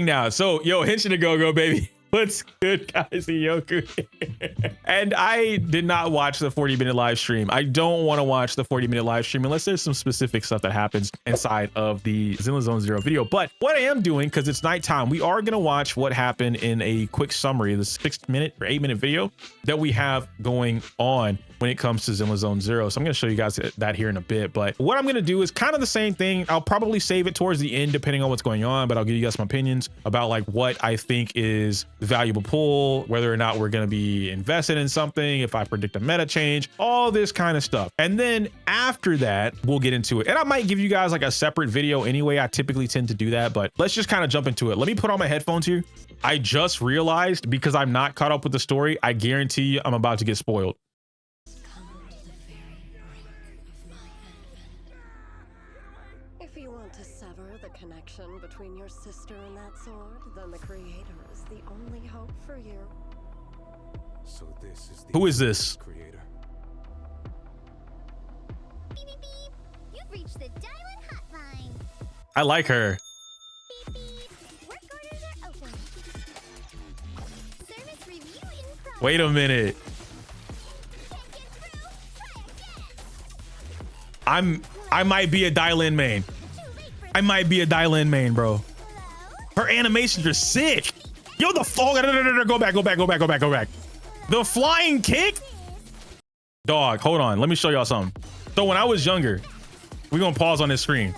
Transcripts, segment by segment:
now. So, yo, Henshin to go, baby. What's good, guys? Yoku. And I did not watch the 40-minute live stream. I don't want to watch the 40-minute live stream unless there's some specific stuff that happens inside of the Zenless Zone Zero video. But what I am doing, because it's nighttime, we are going to watch what happened in a quick summary, the 6-minute or 8-minute video that we have going on when it comes to Zenless Zone Zero. So I'm going to show you guys that here in a bit. But what I'm going to do is kind of the same thing. I'll probably save it towards the end depending on what's going on, but I'll give you guys some opinions about like what I think is the valuable pool, whether or not we're going to be invested in something, if I predict a meta change, all this kind of stuff. And then after that, we'll get into it. And I might give you guys like a separate video anyway. I typically tend to do that, but let's just kind of jump into it. Let me put on my headphones here. I just realized, because I'm not caught up with the story, I guarantee you I'm about to get spoiled. If you want to sever the connection between your sister and that sword, then the creator is the only hope for you. So this is the Who is this? creator. Beep, beep, beep. You've reached the Diamond Hotline. I like her. Beep, beep. Work orders are open. Service review in progress. Wait a minute. Can't get through? Try again. I might be a dial-in main. Too late for I might be a dial-in main, bro. hello. Her animations are sick. Yo, the fall. Go back. The flying kick. Dog, hold on. Let me show y'all something. So when I was younger, we're gonna pause on this screen.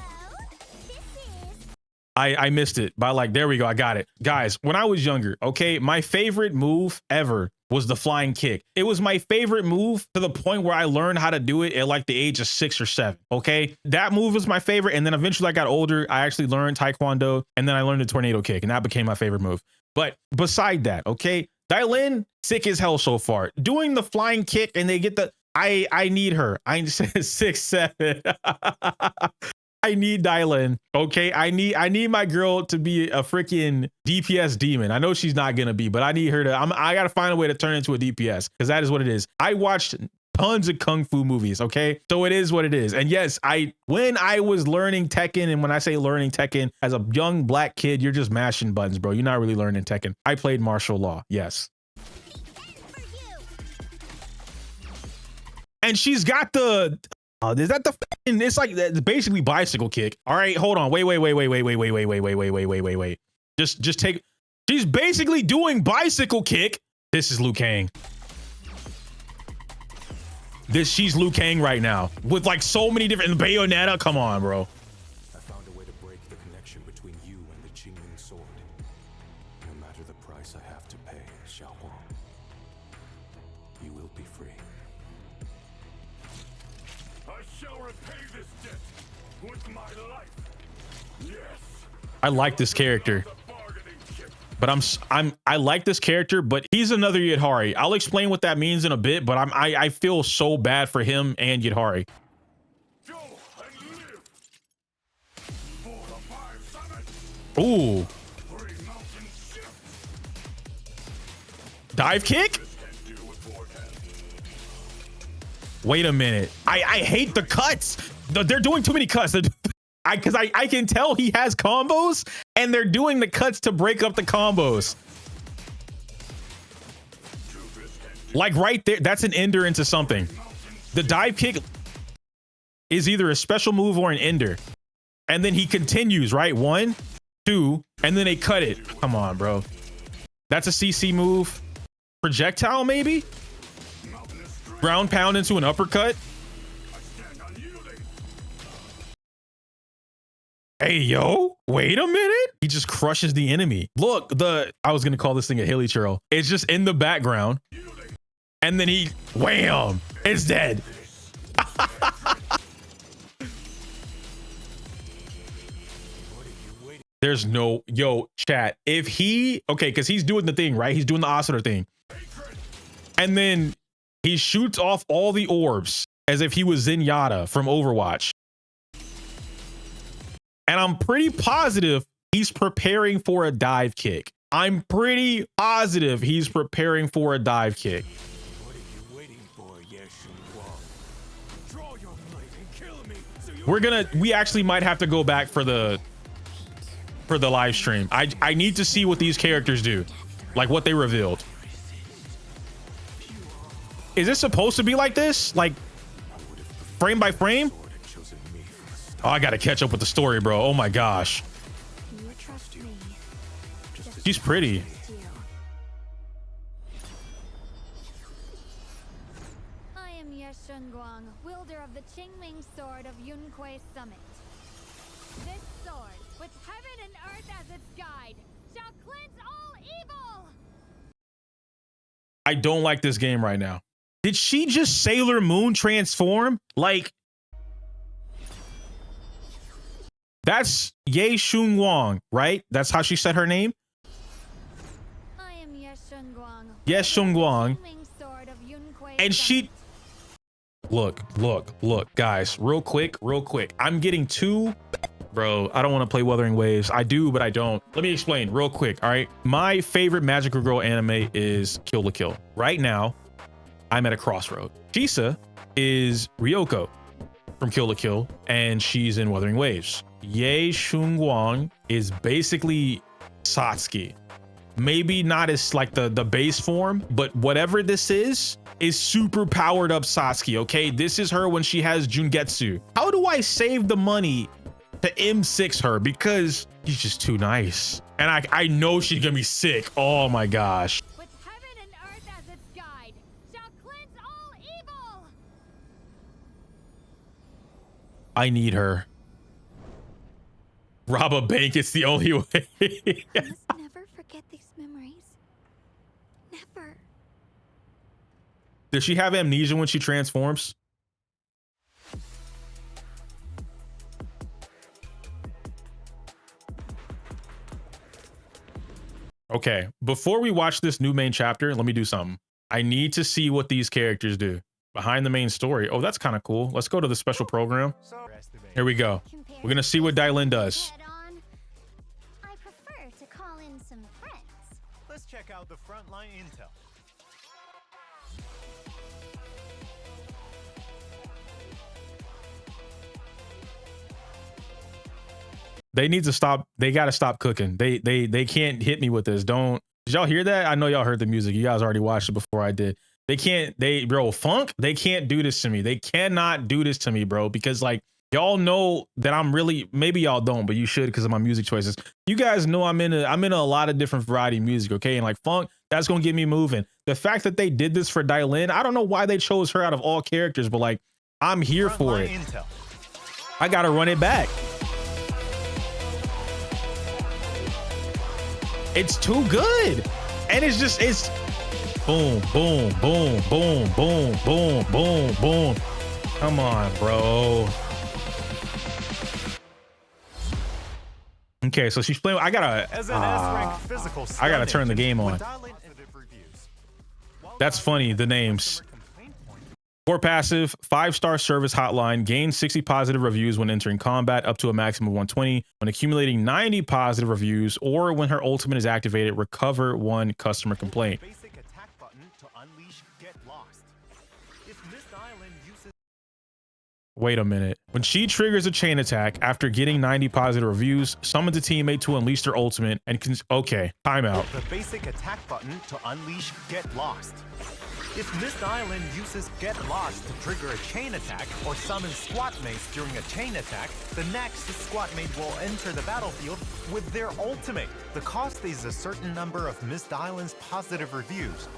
This is I missed it by like, there we go. I got it. Guys, when I was younger, okay, my favorite move ever was the flying kick. It was my favorite move to the point where I learned how to do it at like the age of 6 or 7. Okay, that move was my favorite. And then eventually I got older. I actually learned Taekwondo, and then I learned the tornado kick, and that became my favorite move. But beside that, okay, dial-in, sick as hell so far. Doing the flying kick, and they get the, I need her. I said 6, 7. I need dial-in. Okay, I need my girl to be a freaking DPS demon. I know she's not gonna be, but I need her to. I gotta find a way to turn into a DPS, because that is what it is. I watched tons of kung fu movies. Okay, so it is what it is. And yes, when I was learning Tekken, and when I say learning Tekken as a young black kid, you're just mashing buttons, bro. You're not really learning Tekken. I played martial law. Yes. for you. And she's got the. Is that the? It's like it's basically bicycle kick. All right, hold on. Wait. Just take. She's basically doing bicycle kick. This is Liu Kang. She's Liu Kang right now with like so many different Bayonetta. Come on, bro. I found a way to break the connection between you and the Qingming sword. No matter the price I have to pay, Xiao Huang, you will be free. I shall repay this debt with my life. Yes. I like this character, The bargaining chip. but I like this character, but he's another Yidhari. I'll explain what that means in a bit, but I feel so bad for him and Yidhari. Go and live. For the 5 summit. Ooh, 3 mountain shift. dive kick. Can deal with vortex. Wait a minute. I hate the cuts. They're doing too many cuts. Because I can tell he has combos, and they're doing the cuts to break up the combos. Like right there, that's an ender into something. The dive kick is either a special move or an ender. And then he continues, right? 1, 2, and then they cut it. Come on, bro. That's a CC move. Projectile, maybe? Ground pound into an uppercut. Hey, yo, wait a minute. He just crushes the enemy. Look, I was going to call this thing a hilly churl. It's just in the background. And then he, wham, it's dead. There's no, yo, chat. If he, okay, because he's doing the thing, right? He's doing the oscillator thing. And then he shoots off all the orbs as if he was Zenyatta from Overwatch. And I'm pretty positive he's preparing for a dive kick. I'm pretty positive he's preparing for a dive kick. What are you waiting for, Yeshu Huang? Draw your blade and kill me so you We actually might have to go back for the for the live stream. I need to see what these characters do, like what they revealed. Is this supposed to be like this, like frame by frame? Oh, I gotta catch up with the story, bro. Oh my gosh. You trust me. She's pretty. I am Ye Shunguang, wielder of the Qingming sword of Yunque Summit. This sword, with heaven and earth as its guide, shall cleanse all evil! I don't like this game right now. Did she just Sailor Moon transform? Like, that's Ye Shunguang, right? That's how she said her name? I am Ye Shunguang. Ye Shunguang. Qingming sword of Yunque And she... Summit. Look, guys, real quick. I'm getting too... Bro, I don't want to play Wuthering Waves. I do, but I don't. Let me explain real quick, all right? My favorite magical girl anime is Kill la Kill. Right now, I'm at a crossroad. Chisa is Ryoko from Kill la Kill, and she's in Wuthering Waves. Ye Shunguang is basically Satsuki. Maybe not as like the base form, but whatever this is super powered up Satsuki, okay? This is her when she has Jungetsu. How do I save the money to M6 her? Because she's just too nice. And I know she's gonna be sick. Oh my gosh. With heaven and earth as its guide, shall cleanse all evil! I need her. Rob a bank, it's the only way. I must never forget these memories. Never. Does she have amnesia when she transforms? Okay, before we watch this new main chapter, let me do something. I need to see what these characters do behind the main story. Oh, that's kind of cool. Let's go to the special program. Here we go. We're gonna see what Dylan does. Head-on. I prefer to call in some friends. Let's check out the frontline intel. They need to stop. They got to stop cooking. They can't hit me with this. Don't. Did y'all hear that? I know y'all heard the music. You guys already watched it before I did. They can't. Bro, funk. They can't do this to me. They cannot do this to me, bro. Because like y'all know that I'm really. Maybe y'all don't, but you should because of my music choices. You guys know I'm in a lot of different variety of music. Okay, and like funk, that's gonna get me moving. The fact that they did this for Dylan, I don't know why they chose her out of all characters, but like I'm here for it. Intel. I gotta run it back. It's too good. And it's boom, boom, boom, boom, boom, boom, boom, boom. Come on, bro. Okay, so she's playing. I gotta turn the game on. That's funny, the names. Core passive, 5-star service hotline, gain 60 positive reviews when entering combat, up to a maximum of 120. When accumulating 90 positive reviews, or when her ultimate is activated, recover 1 customer complaint. Basic attack button to unleash Get Lost. If Mist Island uses Wait a minute. When she triggers a chain attack after getting 90 positive reviews, summons a teammate to unleash their ultimate and okay, timeout. the basic attack button to unleash Get Lost. If Mist Island uses Get Lost to trigger a chain attack or summon squad mates during a chain attack, the next squad mate will enter the battlefield with their ultimate. The cost is a certain number of Mist Island's positive reviews.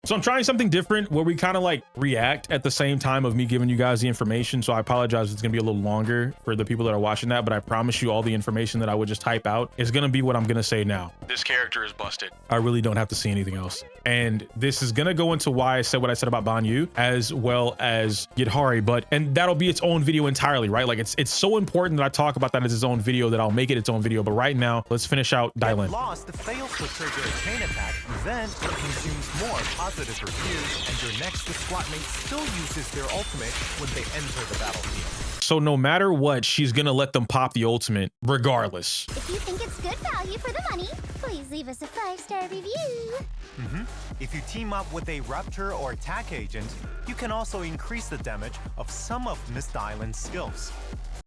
So I'm trying something different where we kind of like react at the same time of me giving you guys the information. So I apologize. It's going to be a little longer for the people that are watching that, but I promise you all the information that I would just type out is going to be what I'm going to say now. This character is busted. I really don't have to see anything else. And this is going to go into why I said what I said about Banyu as well as Yidhari, and that'll be its own video entirely, right? Like it's so important that I talk about that as its own video that I'll make it its own video. But right now, let's finish out Dylan. Get Lost fails to trigger a chain attack, then it consumes more positive reviews, and your next squad mate still uses their ultimate when they enter the battlefield. So no matter what, she's gonna let them pop the ultimate regardless. If you think it's good value for the money, please leave us a 5-star review. If you team up with a Raptor or Attack Agent, you can also increase the damage of some of Mist Island's skills.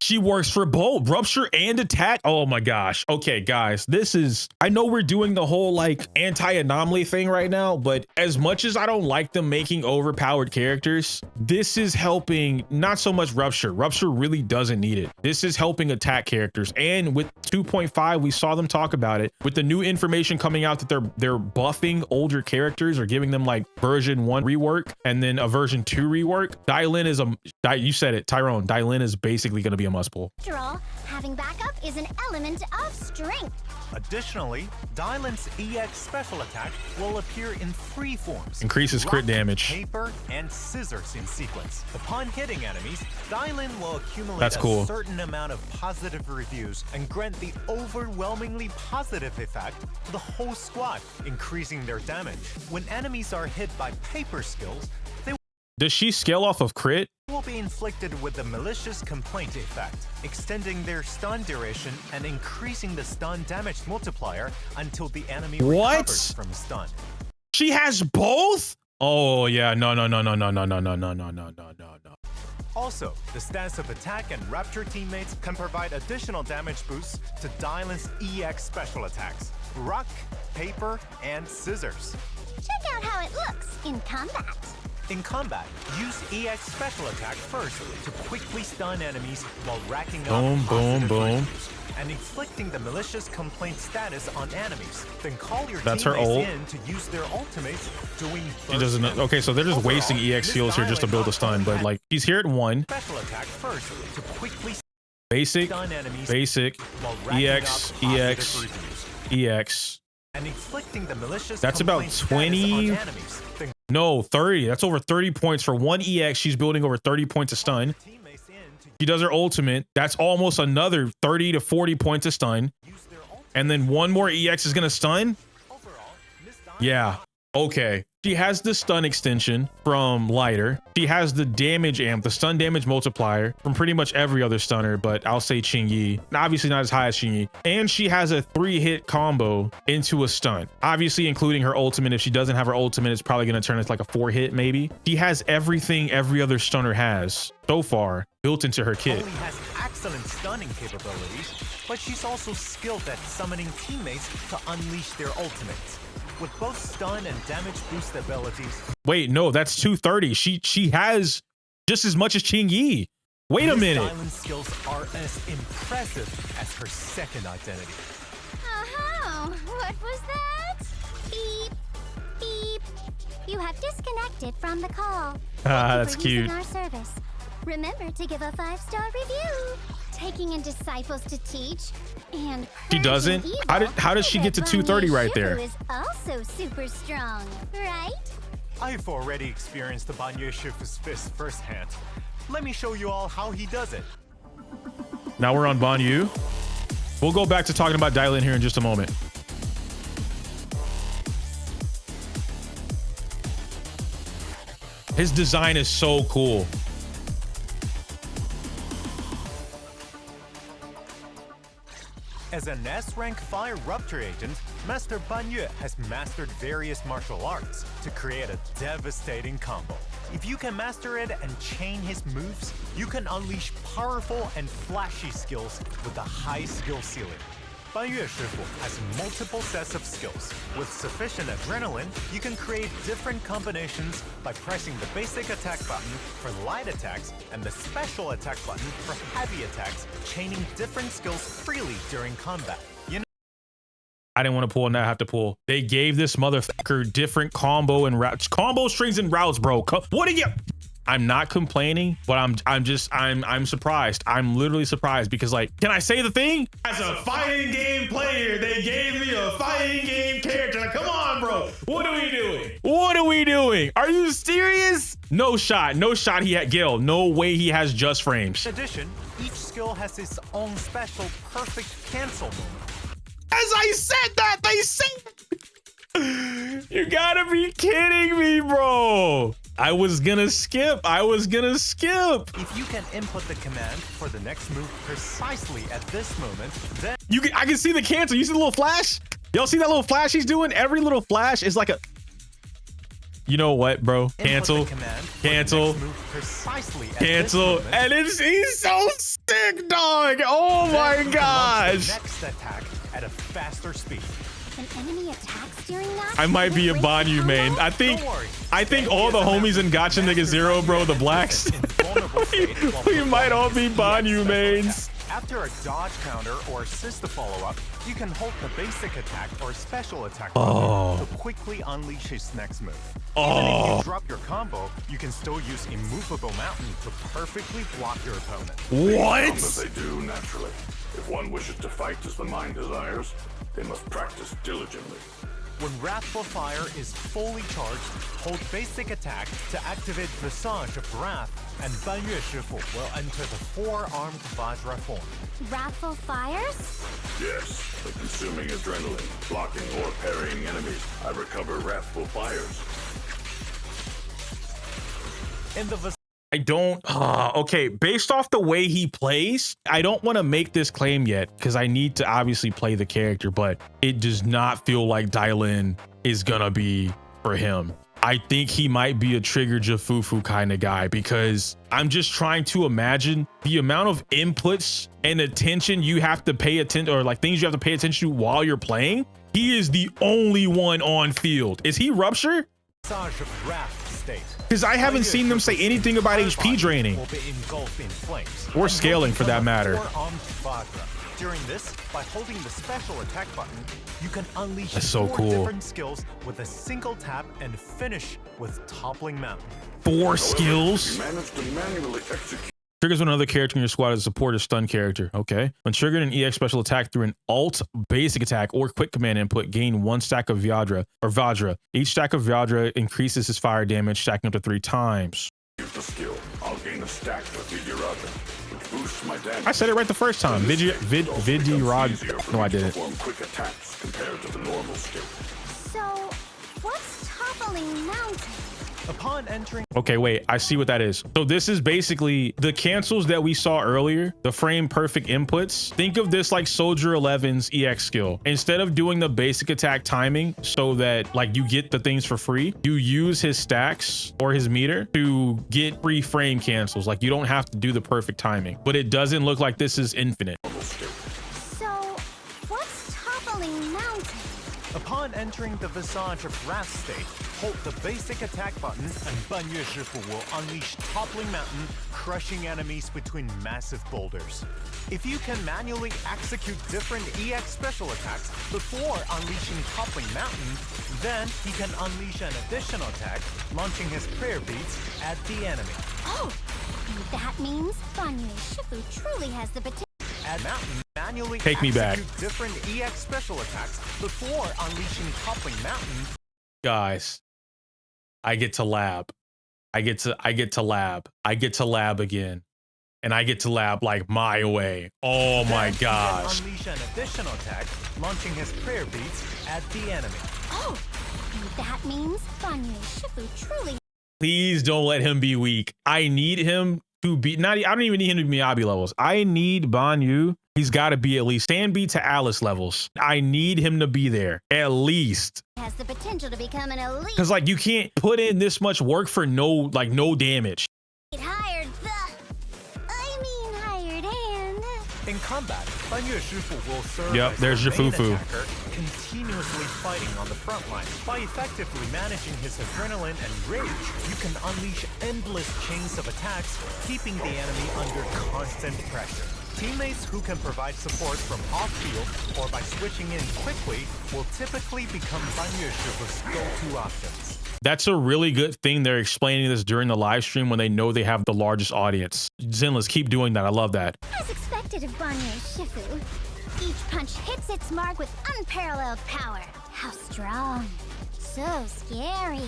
She works for both rupture and attack. Oh my gosh. Okay, guys, this is, I know we're doing the whole like anti-anomaly thing right now, but as much as I don't like them making overpowered characters, this is helping not so much rupture. Rupture really doesn't need it. This is helping attack characters. And with 2.5, we saw them talk about it. With the new information coming out that they're buffing older characters or giving them like version 1 rework and then a version 2 rework. Dylin is you said it, Tyrone. Dylin is basically going to be a must pull. After all, having backup is an element of strength. Additionally, Dylan's EX special attack will appear in 3 forms. Increases crit rock, damage. paper, and scissors in sequence. Upon hitting enemies, Dylan will accumulate That's cool. a certain amount of positive reviews and grant the overwhelmingly positive effect to the whole squad, increasing their damage. When enemies are hit by paper skills, they Does she scale off of crit? will be inflicted with the malicious complaint effect, extending their stun duration and increasing the stun damage multiplier until the enemy What? recovers from stun. She has both? Oh yeah, no. Also, the stance of attack and rapture teammates can provide additional damage boosts to Dylan's EX special attacks, rock, paper, and scissors. Check out how it looks in combat. In combat, use EX special attack first to quickly stun enemies while racking up Boom, boom, positive boom. reviews and inflicting the malicious complaint status on enemies. Then call your That's her teammates ult. in to use their ultimates doing She doesn't know. Okay, so they're just Overall, wasting EX Miss skills here just to Dylan build a stun, but like he's here at 1. special attack first to quickly Basic, stun enemies basic, while racking EX, up positive EX, reviews EX. and inflicting the malicious That's about complaint status 20. on enemies. Then No, 30. That's over 30 points for 1 EX. She's building over 30 points of stun. teammates in to She does her ultimate. That's almost another 30 to 40 points of stun. use their ultimate. And then 1 more EX is going to stun. Overall, Miss Dylan Yeah. Okay. She has the stun extension from Lighter. She has the damage amp, the stun damage multiplier from pretty much every other stunner, but I'll say Qingyi. Obviously not as high as Qingyi. And she has a 3-hit combo into a stun. Obviously including her ultimate. If she doesn't have her ultimate, it's probably going to turn into like a 4-hit maybe. She has everything every other stunner has so far built into her kit. only has excellent stunning capabilities, but she's also skilled at summoning teammates to unleash their ultimates. With both stun and damage boost abilities, Wait, no, that's 230. She has just as much as Qingyi. Wait a Miss minute. Dylan's skills are as impressive as her second identity. Oh, what was that? Beep, beep. You have disconnected from the call. That's Thank you cute. for using our service. Remember to give a 5-star review. Taking in disciples to teach and She doesn't? purging How does she evil, get to that 230 right Banyu there? Shu is also super strong, right? I've already experienced the Banyu Shifu's fist firsthand. Let me show you all how he does it. Now we're on Banyu. We'll go back to talking about Dylin here in just a moment. His design is so cool. As an S-rank fire rupture agent, Master Banyu has mastered various martial arts to create a devastating combo. If you can master it and chain his moves, you can unleash powerful and flashy skills with a high skill ceiling. Banyu Shifu has multiple sets of skills. With sufficient adrenaline, you can create different combinations by pressing the basic attack button for light attacks and the special attack button for heavy attacks, chaining different skills freely during combat. You know, I didn't want to pull and now I have to pull. They gave this motherfucker different combo and routes, combo strings and routes, bro. What do you? I'm not complaining, but I'm surprised. I'm literally surprised because, like, can I say the thing? As a fighting game player, they gave me a fighting game character. Like, come on, bro. What are we doing? What are we doing? Are you serious? No shot. No shot. He had Gil. No way he has just frames. in addition, each skill has its own special perfect cancel moment. As I said that, they said, you gotta be kidding me, bro. I was gonna skip. If you can input the command for the next move precisely at this moment, then I can see the cancel. You see the little flash? Y'all see that little flash he's doing? Every little flash is like a You know what, bro? Input the Cancel. command for the Cancel. next move precisely at this Cancel. moment. And he's so sick, dog. Oh Then my you can launch the gosh. next attack at a faster speed. An enemy attacks during that? I might be a Will it break the Banyu main. combo? I worry. think all the homies in Gotcha Nigga Zero, bro, the blacks. we might all be Banyu mains. After a dodge counter or assist to follow up, you can hold the basic attack or special attack Oh. button to quickly unleash his next move. Even if Oh. you drop your combo, you can still use Immovable Mountain to perfectly block your opponent. Come as What? they do naturally. If one wishes to fight as the mind desires, they must practice diligently. When Wrathful Fire is fully charged, hold basic attack to activate Visage of Wrath, and Banyue Shifu will enter the four-armed Vajra form. Wrathful fires? Yes, by consuming adrenaline, blocking or parrying enemies, I recover wrathful fires. In the I don't. Okay, based off the way he plays, I don't want to make this claim yet because I need to obviously play the character, but it does not feel like Dylan is gonna be for him. I think he might be a Trigger Jafufu kind of guy because I'm just trying to imagine the amount of inputs and attention you have to pay attention, or like things you have to pay attention to while you're playing. He is the only one on field. Is he Rupture? Visage of Wrath state. Because I haven't seen them say anything about HP draining. Will be engulfed in flames. Or and scaling will for that become a matter. four-armed Vajra. During this, by holding the special attack button, you can unleash That's so four cool. different skills with a single tap and finish with Toppling Mountain. 4 skills. You managed to manually execute. Triggers when another character in your squad is a support or stun character. Okay. When triggered an EX special attack through an alt basic attack or quick command input, gain 1 stack of Vajra. Each stack of Vajra increases his fire damage, stacking up to 3 times. Use the skill. I'll gain a stack of Vidyaraja, which boosts my damage. I said it right the first time. Vidyaraj. No, I didn't. Perform quick attacks compared to the normal skill. So, what's Toppling Mountain? Upon entering Okay, wait, I see what that is. So this is basically the cancels that we saw earlier, the frame perfect inputs. Think of this like Soldier 11's EX skill. Instead of doing the basic attack timing so that like you get the things for free, you use his stacks or his meter to get free frame cancels. Like you don't have to do the perfect timing, but it doesn't look like this is infinite. So, what's Toppling Mountain? Upon entering the Visage of Wrath state, hold the basic attack button and Banyue Shifu will unleash Toppling Mountain, crushing enemies between massive boulders. If you can manually execute different EX special attacks before unleashing Toppling Mountain, then he can unleash an additional attack, launching his prayer beads at the enemy. Oh, and that means Banyue Shifu truly has the potential. At Mountain, manually Take me back. execute different EX special attacks before unleashing Toppling Mountain. Guys, I get to lab. I get to lab again. And I get to lab like my way. Oh my Then he gosh. can unleash an additional attack, launching his prayer beads at the enemy. Oh, and that means Banyue Shifu truly. Please don't let him be weak. I need him to be I don't even need him to be Miyabi levels. I need Banyu. He's got to be at least Stanby to Alice levels. I need him to be there at least. Has the potential to become an elite. Because like you can't put in this much work for no damage. Hired hand. In combat, Banyue Shifu will serve Yep, as there's the your main Fufu. attacker, continuously fighting on the front line. By effectively managing his adrenaline and rage, you can unleash endless chains of attacks, keeping the enemy under constant pressure. Teammates who can provide support from off-field or by switching in quickly will typically become Banyue Shifu's go-to options. That's a really good thing. They're explaining this during the live stream when they know they have the largest audience. Zenless, keep doing that. I love that. As expected of Banyue Shifu, each punch hits its mark with unparalleled power. How strong. So scary.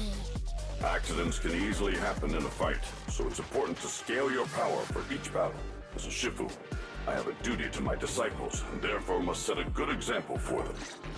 Accidents can easily happen in a fight, so it's important to scale your power for each battle. As a Shifu, I have a duty to my disciples, and therefore must set a good example for them.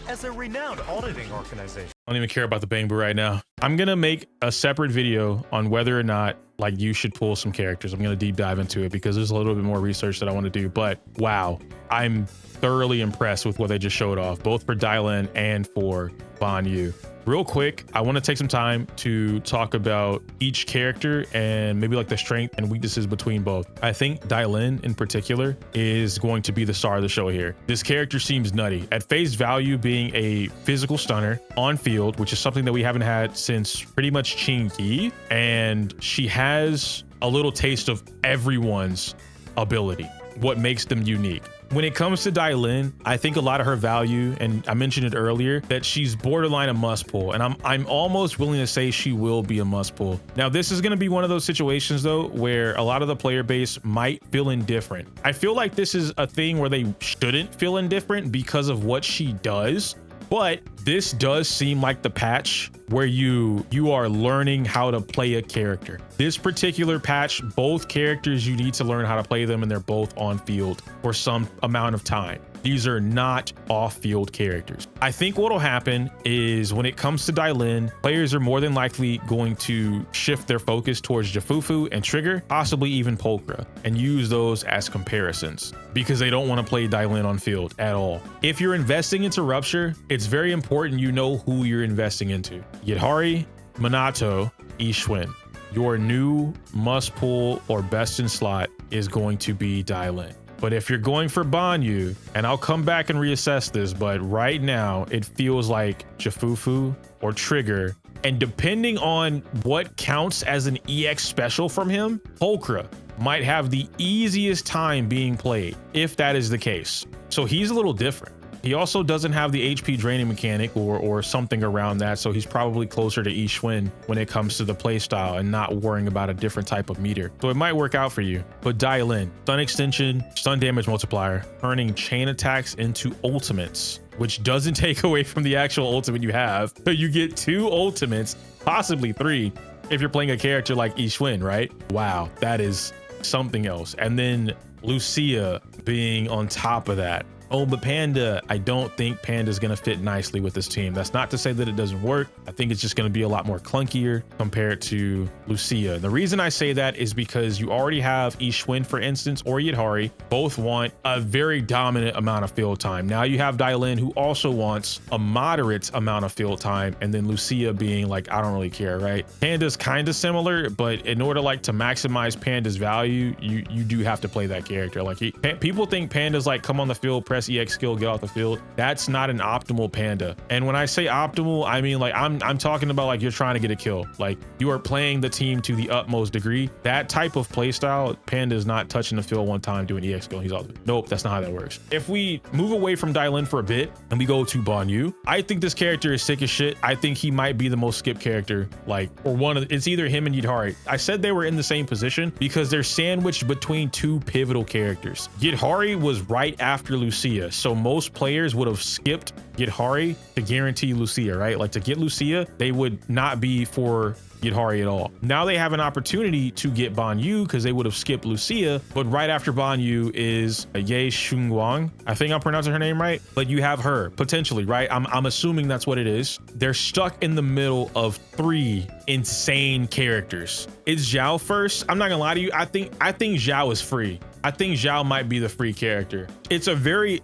As a renowned auditing organization, I don't even care about the Bang Boo right now. I'm gonna make a separate video on whether or not like you should pull some characters. I'm gonna deep dive into it because there's a little bit more research that I want to do. But wow, I'm thoroughly impressed with what they just showed off, both for Dylan and for Banyu. Real quick, I want to take some time to talk about each character and maybe like the strength and weaknesses between both. I think Dylin in particular is going to be the star of the show here. This character seems nutty. At face value, being a physical stunner on field, which is something that we haven't had since pretty much Qingyi, and she has a little taste of everyone's ability, what makes them unique. When it comes to Dylin, I think a lot of her value, and I mentioned it earlier, that she's borderline a must pull, and I'm almost willing to say she will be a must pull. Now, this is going to be one of those situations though, where a lot of the player base might feel indifferent. I feel like this is a thing where they shouldn't feel indifferent because of what she does. But this does seem like the patch where you are learning how to play a character. This particular patch, both characters, you need to learn how to play them, and they're both on field for some amount of time. These are not off-field characters. I think what'll happen is when it comes to Dylin, players are more than likely going to shift their focus towards Jafufu and Trigger, possibly even Polkra, and use those as comparisons because they don't want to play Dylin on field at all. If you're investing into Rupture, it's very important you know who you're investing into. Yidhari, Minato, Ishwin. Your new must pull or best in slot is going to be Dylin. But if you're going for Banyu, and I'll come back and reassess this, but right now it feels like Jafufu or Trigger. And depending on what counts as an EX special from him, Polkra might have the easiest time being played, if that is the case. So he's a little different. He also doesn't have the HP draining mechanic or something around that, so he's probably closer to Ishwin when it comes to the playstyle and not worrying about a different type of meter. So it might work out for you. But Dylin, stun extension, stun damage multiplier, turning chain attacks into ultimates, which doesn't take away from the actual ultimate you have. So you get 2 ultimates, possibly 3, if you're playing a character like Ishwin, right? Wow, that is something else. And then Lucia being on top of that. Oh, but Panda, I don't think Panda's going to fit nicely with this team. That's not to say that it doesn't work. I think it's just going to be a lot more clunkier compared to Lucia. The reason I say that is because you already have Ishwin, for instance, or Yidhari. Both want a very dominant amount of field time. Now you have Dylin, who also wants a moderate amount of field time, and then Lucia being like, I don't really care, right? Panda's kind of similar, but in order like to maximize Panda's value, you do have to play that character. Like people think Panda's like come on the field, press EX skill, get off the field. That's not an optimal Panda. And when I say optimal, I mean like I'm talking about like you're trying to get a kill. Like you are playing the team to the utmost degree. That type of play style, Panda is not touching the field one time doing EX skill. He's all nope, that's not how that works. If we move away from Dylin for a bit and we go to Banyu, I think this character is sick as shit. I think he might be the most skipped character, like, or one of it's either him and Yidhari. I said they were in the same position because they're sandwiched between 2 pivotal characters. Yidhari was right after Lucia. So most players would have skipped Yidhari to guarantee Lucia, right? Like to get Lucia, they would not be for Yidhari at all. Now they have an opportunity to get Banyu because they would have skipped Lucia, but right after Banyu is Ye Shunguang. I think I'm pronouncing her name right, but you have her potentially, right? I'm assuming that's what it is. They're stuck in the middle of 3 insane characters. It's Zhao first. I'm not gonna lie to you. I think Zhao is free. I think Zhao might be the free character. It's a very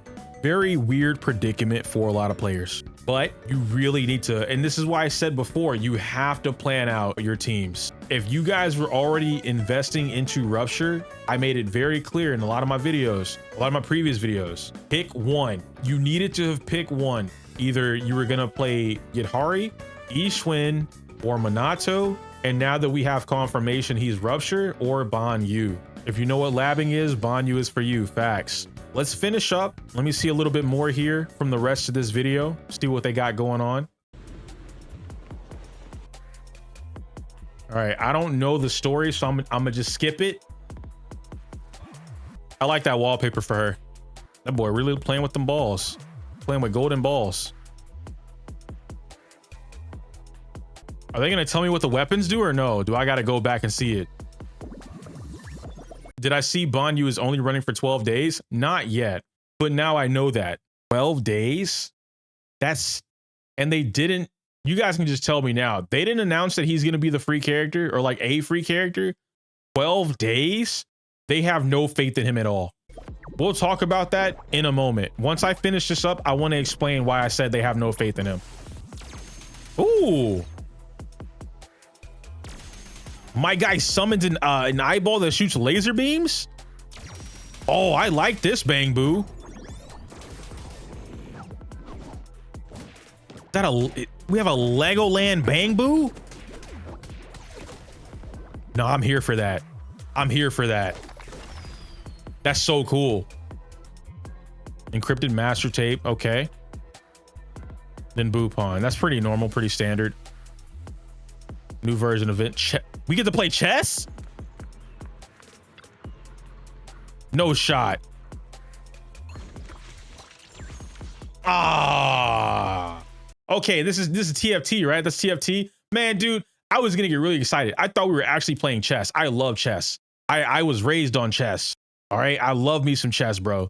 weird predicament for a lot of players, but you really need to, and this is why I said before, you have to plan out your teams. If you guys were already investing into Rupture, I made it very clear in a lot of my videos, a lot of my previous videos, pick one. You needed to have picked one. Either you were gonna play Yidhari, Ishwin, or Minato, and now that we have confirmation he's Rupture, or Banyu. If you know what labbing is, Banyu is for you. Facts. Let's finish up. Let me see a little bit more here from the rest of this video. See what they got going on. All right, I don't know the story, so I'm gonna just skip it. I like that wallpaper for her. That boy really playing with them balls. Playing with golden balls. Are they gonna tell me what the weapons do or no? Do I gotta go back and see it? Did I see Banyu is only running for 12 days? Not yet, but now I know that. 12 days? That's, and they didn't, you guys can just tell me now. They didn't announce that he's going to be the free character or like a free character. 12 days? They have no faith in him at all. We'll talk about that in a moment. Once I finish this up, I want to explain why I said they have no faith in him. Ooh. My guy summons an eyeball that shoots laser beams. Oh, I like this, Bang Boo. We have a Legoland Bang Boo? No, I'm here for that. I'm here for that. That's so cool. Encrypted master tape. Okay. Then Boo Pawn. That's pretty normal, pretty standard. New version of it. We get to play chess? No shot. Ah. Okay, this is TFT, right? That's TFT. Man, dude, I was gonna get really excited. I thought we were actually playing chess. I love chess. I was raised on chess. All right, I love me some chess, bro.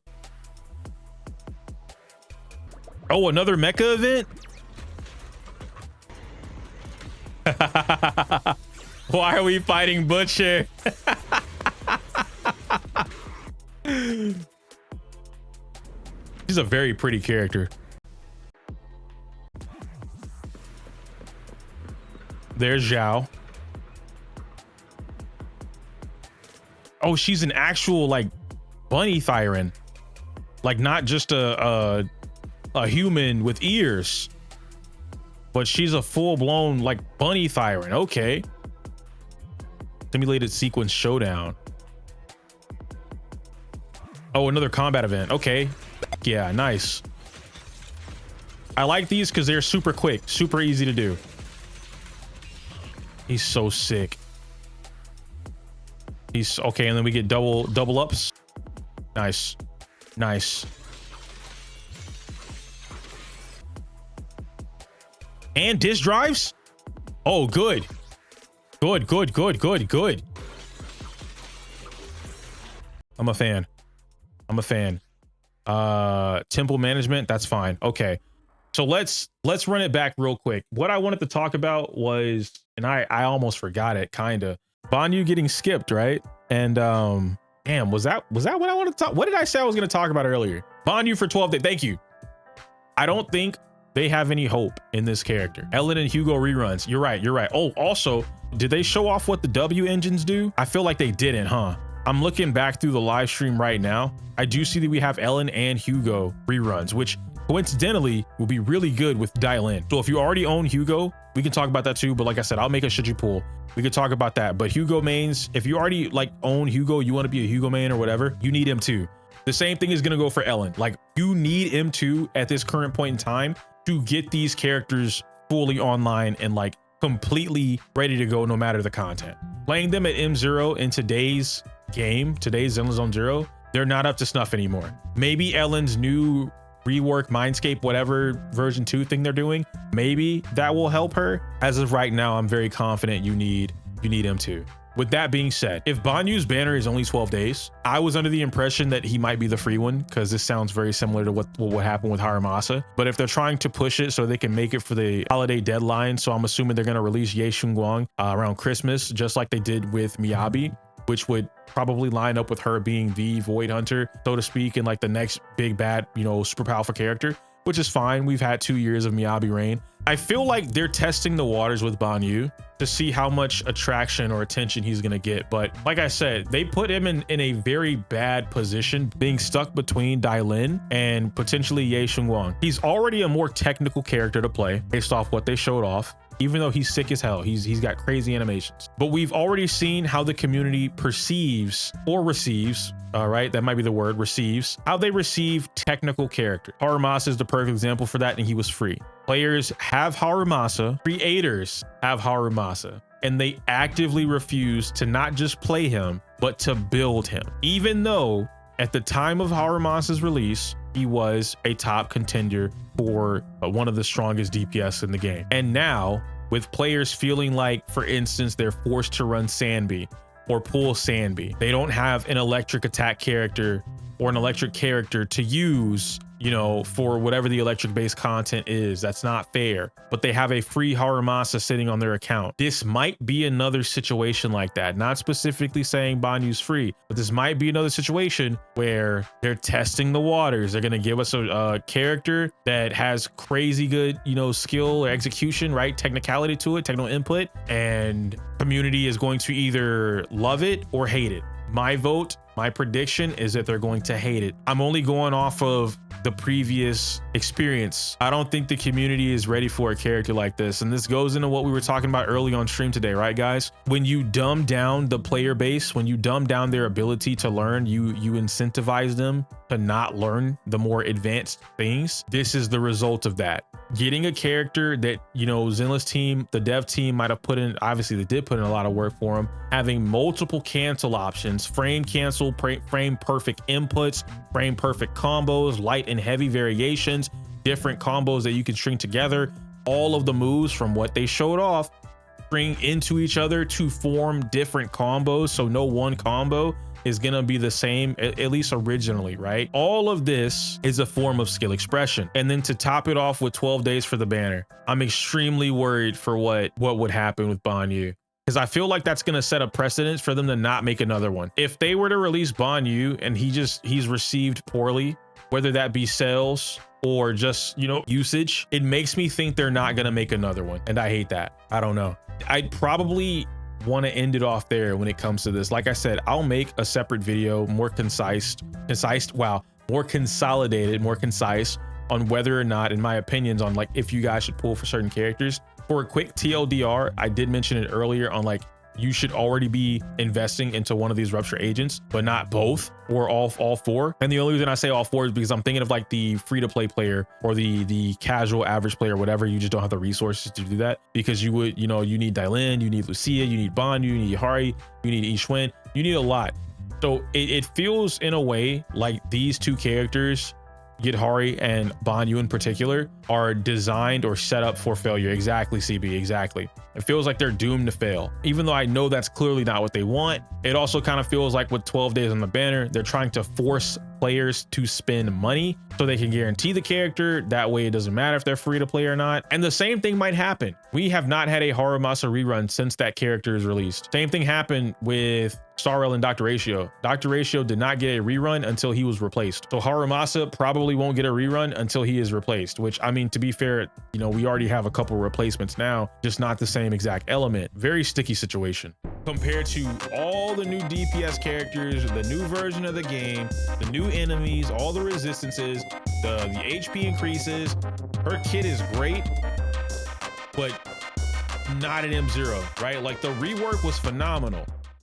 Oh, another mecha event? Why are we fighting Butcher? She's a very pretty character. There's Zhao. Oh, she's an actual like bunny Thyran. Like not just a human with ears. But she's a full-blown like bunny Thyran. Okay. Simulated sequence showdown. Oh, another combat event. Okay. Yeah, nice. I like these because they're super quick, super easy to do. He's so sick. He's okay, and then we get double ups. Nice. Nice. And disk drives? Oh, good. Good, good, good, good, good. I'm a fan. I'm a fan. Temple management, that's fine. Okay. So let's run it back real quick. What I wanted to talk about was, and I almost forgot it, kinda. Banyu getting skipped, right? And damn, was that what I wanted to talk? What did I say I was gonna talk about earlier? Banyu for 12 days. Thank you. I don't think they have any hope in this character. Ellen and Hugo reruns. You're right. You're right. Oh, also, did they show off what the W engines do? I feel like they didn't, huh? I'm looking back through the live stream right now. I do see that we have Ellen and Hugo reruns, which coincidentally will be really good with Dial In. So if you already own Hugo, we can talk about that too. But like I said, I'll make a should you pull. We could talk about that. But Hugo mains, if you already like own Hugo, you want to be a Hugo main or whatever, you need him too. The same thing is going to go for Ellen. Like you need M2 at this current point in time to get these characters fully online and like completely ready to go no matter the content. Playing them at M0 in today's game, today's Zenless Zone Zero, they're not up to snuff anymore. Maybe Ellen's new rework Mindscape, whatever version 2 thing they're doing, maybe that will help her. As of right now, I'm very confident you need M2. With that being said, if Banyu's banner is only 12 days, I was under the impression that he might be the free one because this sounds very similar to what happened with Haramasa. But if they're trying to push it so they can make it for the holiday deadline, so I'm assuming they're going to release Ye Shunguang around Christmas, just like they did with Miyabi, which would probably line up with her being the Void Hunter, so to speak, and like the next big bad, you know, super powerful character, which is fine. We've had 2 years of Miyabi reign. I feel like they're testing the waters with Banyu to see how much attraction or attention he's gonna get. But like I said, they put him in a very bad position, being stuck between Dai Lin and potentially Ye Shunguang. He's already a more technical character to play based off what they showed off. Even though he's sick as hell, he's got crazy animations. But we've already seen how the community perceives or receives, all right, that might be the word, receives, how they receive technical character. Harumasa is the perfect example for that, and he was free. Players have Harumasa, creators have Harumasa, and they actively refuse to not just play him, but to build him. Even though at the time of Harumasa's release, he was a top contender for one of the strongest DPS in the game. And now, with players feeling like, for instance, they're forced to run Sanbi or pull Sanbi, they don't have an electric attack character or an electric character to use you know, for whatever the electric based content is. That's not fair. But they have a free Haramasa sitting on their account. This might be another situation like that. Not specifically saying Banyu's free, but this might be another situation where they're testing the waters. They're going to give us a character that has crazy good, you know, skill or execution, right? Technicality to it, technical input, and community is going to either love it or hate it. My vote, my prediction is that they're going to hate it. I'm only going off of the previous experience. I don't think the community is ready for a character like this. And this goes into what we were talking about early on stream today, right, guys? When you dumb down the player base, when you dumb down their ability to learn, you incentivize them to not learn the more advanced things. This is the result of that. Getting a character that, you know, Zenless team, the dev team might have put in, obviously they did put in a lot of work for them, having multiple cancel options, frame cancel, frame perfect inputs, frame perfect combos, light and heavy variations, different combos that you can string together, all of the moves from what they showed off string into each other to form different combos. So no one combo is gonna be the same, at least originally, right? All of this is a form of skill expression. And then to top it off with 12 days for the banner, I'm extremely worried for what would happen with Banyu, because I feel like that's gonna set a precedent for them to not make another one. If they were to release Banyu and he's received poorly, whether that be sales or just, you know, usage, it makes me think they're not gonna make another one. And I hate that. I don't know. I'd probably want to end it off there when it comes to this. Like I said, I'll make a separate video, more more consolidated, more concise on whether or not, in my opinions, on like if you guys should pull for certain characters. For a quick TLDR, I did mention it earlier on like you should already be investing into one of these rupture agents, but not both or all four. And the only reason I say all four is because I'm thinking of like the free-to-play player or the casual average player, whatever. You just don't have the resources to do that, because you would, you know, you need Dylan, you need Lucia, you need Banyu, you need Hari, you need Ishwin, you need a lot. So it feels in a way like these two characters, Hari and Banyu in particular, are designed or set up for failure. Exactly, CB, exactly. It feels like they're doomed to fail. Even though I know that's clearly not what they want, it also kind of feels like with 12 days on the banner, they're trying to force players to spend money so they can guarantee the character. That way it doesn't matter if they're free to play or not. And the same thing might happen. We have not had a Haramasa rerun since that character is released. Same thing happened with Starrel and Dr. Ratio. Dr. Ratio did not get a rerun until he was replaced. So Haramasa probably won't get a rerun until he is replaced, which, I mean, to be fair, you know, we already have a couple replacements now, just not the same exact element. Very sticky situation. Compared to all the new DPS characters, the new version of the game, the new enemies, all the resistances, the HP increases, her kit is great, but not an M0, right? Like the rework was phenomenal.